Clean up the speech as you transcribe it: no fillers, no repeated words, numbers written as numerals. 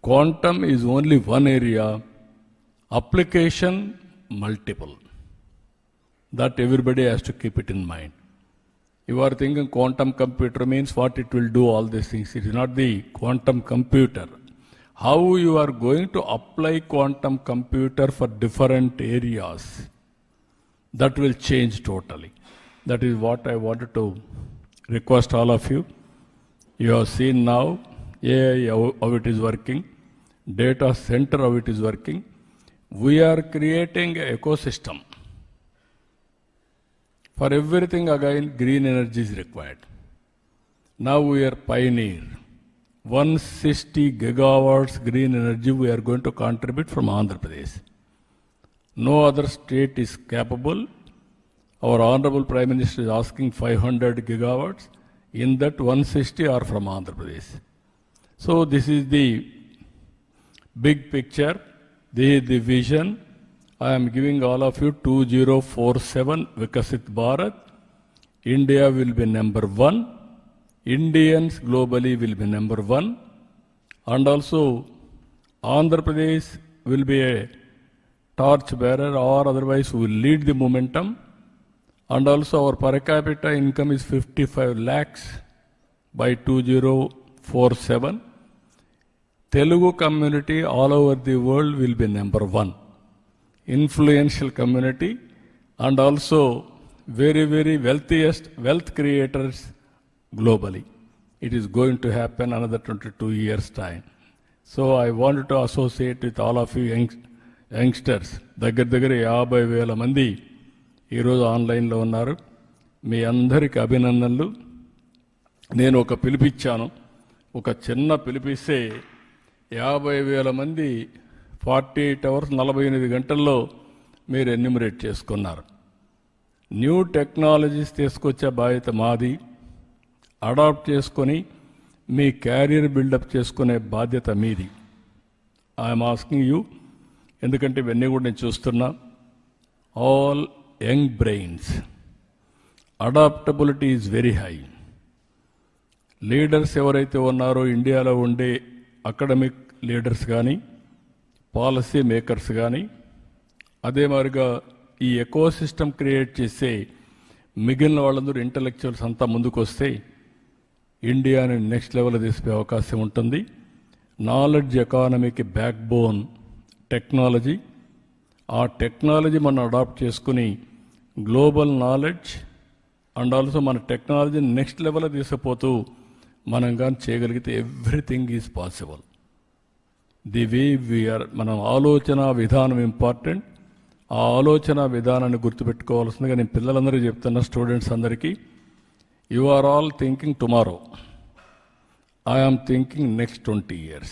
Quantum is only one area, application multiple. That everybody has to keep it in mind. You are thinking quantum computer means what it will do, all these things. It is not the quantum computer. How you are going to apply quantum computer for different areas, that will change totally. That is what I wanted to request all of you. You have seen now AI, how it is working, data center, how it is working. We are creating an ecosystem. For everything, again, green energy is required. Now we are pioneer. 160 gigawatts green energy we are going to contribute from Andhra Pradesh. No other state is capable. Our Honorable Prime Minister is asking 500 gigawatts. In that 160 are from Andhra Pradesh. So this is the big picture, the vision. I am giving all of you 2047 Vikasit Bharat. India will be number one. Indians globally will be number one. And also Andhra Pradesh will be a torch bearer, or otherwise will lead the momentum. And also our per capita income is 55 lakhs by 2047. Telugu community all over the world will be number one. Influential community, and also very, very wealthiest wealth creators globally. It is going to happen another 22 years' time. So I wanted to associate with all of you youngsters. దగ్గర 50,000 మంది ఈరోజు ఆన్లైన్లో ఉన్నారు. మీ అందరికీ అభినందనలు. నేను ఒక పిలిపిచ్చాను, ఒక చిన్న పిలిపిస్తే 50,000 మంది 48 అవర్స్ 48 గంటల్లో మీరు ఎన్యూమరేట్ చేసుకున్నారు. న్యూ టెక్నాలజీస్ తీసుకొచ్చే బాధ్యత మాది. అడాప్ట్ చేసుకొని మీ క్యారియర్ బిల్డప్ చేసుకునే బాధ్యత మీది. ఐఎమ్ ఆస్కింగ్ యూ, ఎందుకంటే ఇవన్నీ కూడా నేను చూస్తున్నా. All young brains, adaptability is very high. Leaders ఎవరైతే ఉన్నారో ఇండియాలో ఉండే అకాడమిక్ లీడర్స్ కానీ, పాలసీ మేకర్స్ కానీ, అదే మాదిరిగా ఈ ఎకో సిస్టమ్ క్రియేట్ చేసే మిగిలిన వాళ్ళందరూ ఇంటలెక్చువల్స్ అంతా ముందుకు వస్తే ఇండియాని నెక్స్ట్ లెవెల్ తీసుకునే అవకాశం ఉంటుంది. నాలెడ్జ్ ఎకానమీకి బ్యాక్ బోన్ టెక్నాలజీ. ఆ టెక్నాలజీ మనం అడాప్ట్ చేసుకుని గ్లోబల్ నాలెడ్జ్ అండ్ ఆల్సో మన టెక్నాలజీని నెక్స్ట్ లెవెల్ తీసుకుపోతూ మనం కానీ చేయగలిగితే everything is possible. The way we are, మనం ఆలోచన విధానం ఇంపార్టెంట్. ఆ ఆలోచన విధానాన్ని గుర్తుపెట్టుకోవాల్సిందిగా నేను పిల్లలందరికీ చెప్తున్నా, స్టూడెంట్స్ అందరికీ, you are all thinking tomorrow. I am thinking next 20 years.